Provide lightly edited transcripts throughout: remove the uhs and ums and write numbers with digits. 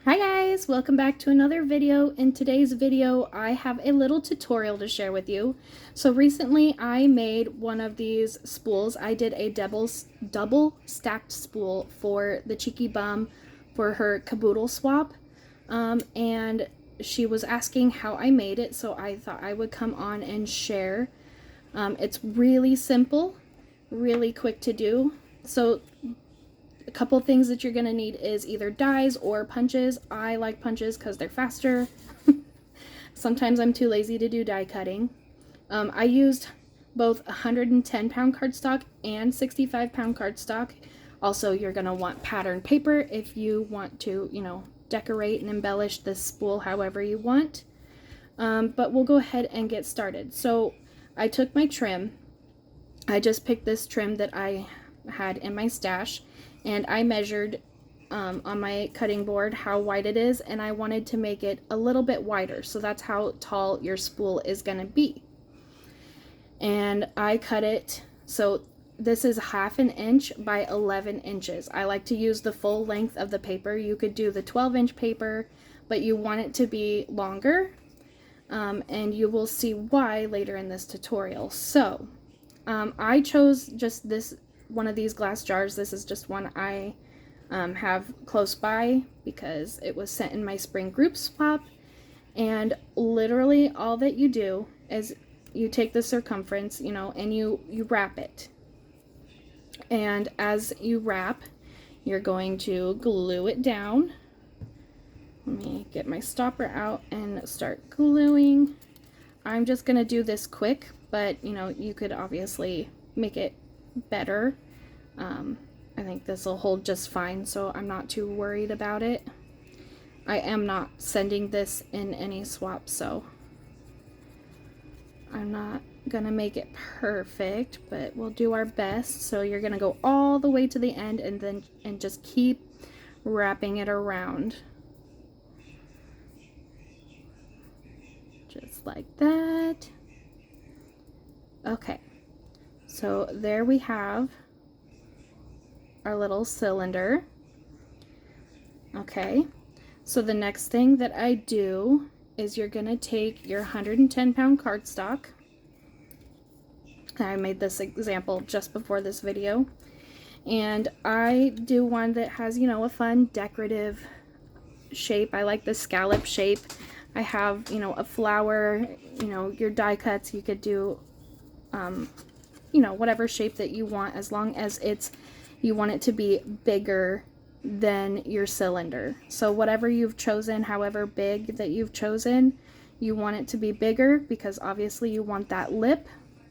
Hi guys, welcome back to another video. In today's video, I have a little tutorial to share with you. So recently I made one of these spools. I did a double stacked spool for the Cheeky Bum for her caboodle swap. And she was asking how I made it, so I thought I would come on and share. It's really simple, really quick to do. So a couple things that you're going to need is either dies or punches. I like punches because they're faster. Sometimes I'm too lazy to do die cutting. I used both 110-pound cardstock and 65-pound cardstock. Also, you're going to want pattern paper if you want to, decorate and embellish this spool however you want. But we'll go ahead and get started. So I took my trim. I just picked this trim that I had in my stash, and I measured on my cutting board how wide it is, and I wanted to make it a little bit wider, so that's how tall your spool is going to be. And I cut it, so this is 1/2 inch by 11 inches. I like to use the full length of the paper. You could do the 12-inch paper, but you want it to be longer, and you will see why later in this tutorial. So I chose just one of these glass jars. This is just one I have close by because it was sent in my spring group swap. And literally all that you do is you take the circumference, and you wrap it. And as you wrap, you're going to glue it down. Let me get my stopper out and start gluing. I'm just going to do this quick, but you could obviously make it better. I think this will hold just fine, so I'm not too worried about it. I am not sending this in any swap, so I'm not gonna make it perfect, but we'll do our best. So you're gonna go all the way to the end and just keep wrapping it around. Just like that. Okay, so there we have our little cylinder. Okay, so the next thing that I do is you're gonna take your 110-pound cardstock. I made this example just before this video, and I do one that has a fun decorative shape. I like the scallop shape. I have a flower, your die cuts. You could do whatever shape that you want, as long as you want it to be bigger than your cylinder. So whatever you've chosen, however big that you've chosen, you want it to be bigger, because obviously you want that lip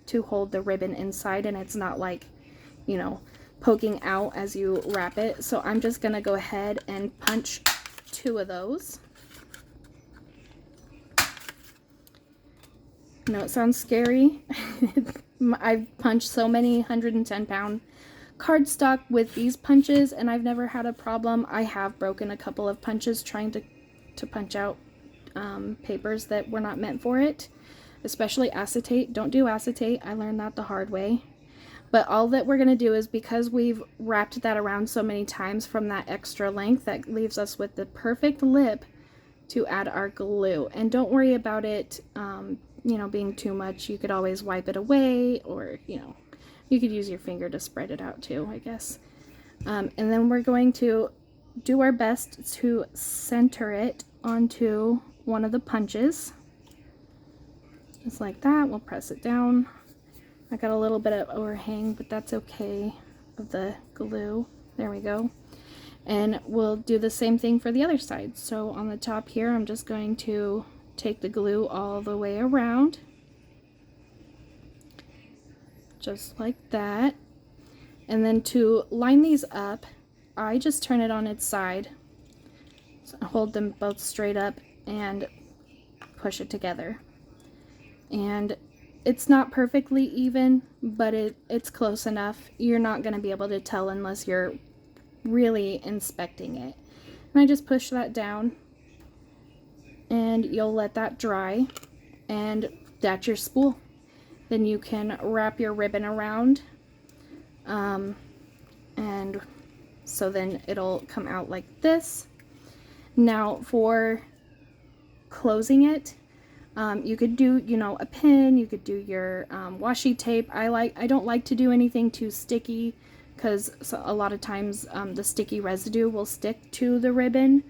to hold the ribbon inside and it's not like, poking out as you wrap it. So I'm just gonna go ahead and punch 2 of those. I know it sounds scary. I've punched so many 110-pound cardstock with these punches, and I've never had a problem. I have broken a couple of punches trying to punch out papers that were not meant for it, especially acetate. Don't do acetate. I learned that the hard way. But all that we're going to do is, because we've wrapped that around so many times from that extra length, that leaves us with the perfect lip to add our glue. And don't worry about it being too much. You could always wipe it away, or you could use your finger to spread it out too, I guess. And then we're going to do our best to center it onto one of the punches. Just like that. We'll press it down. I got a little bit of overhang, but that's okay, of the glue. There we go. And we'll do the same thing for the other side. So on the top here, I'm just going to take the glue all the way around. Just like that. And then to line these up, I just turn it on its side. So hold them both straight up and push it together. And it's not perfectly even, but it's close enough. You're not going to be able to tell unless you're really inspecting it. And I just push that down, and you'll let that dry, and that's your spool. Then you can wrap your ribbon around, and so then it'll come out like this. Now for closing it, you could do, you know, a pin, you could do your washi tape. I don't like to do anything too sticky because a lot of times the sticky residue will stick to the ribbon.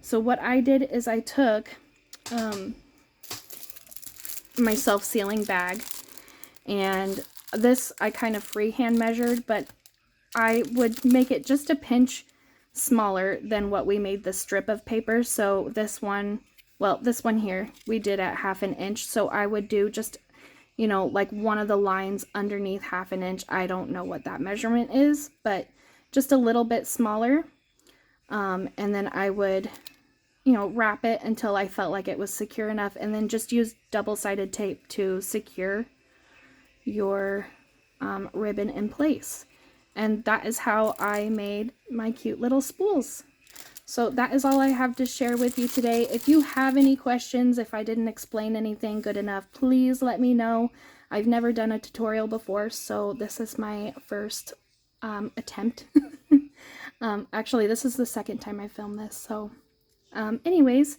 So what I did is I took my self-sealing bag, and this I kind of freehand measured, but I would make it just a pinch smaller than what we made the strip of paper. So this one, well, this one here, we did at 1/2 inch. So I would do just, you know, like one of the lines underneath 1/2 inch. I don't know what that measurement is, but just a little bit smaller. And then I would, you know, wrap it until I felt like it was secure enough, and then just use double-sided tape to secure your ribbon in place. And that is how I made my cute little spools. So that is all I have to share with you today. If you have any questions, if I didn't explain anything good enough, please let me know. I've never done a tutorial before, so this is my first attempt. Actually, this is the second time I filmed this. So anyways,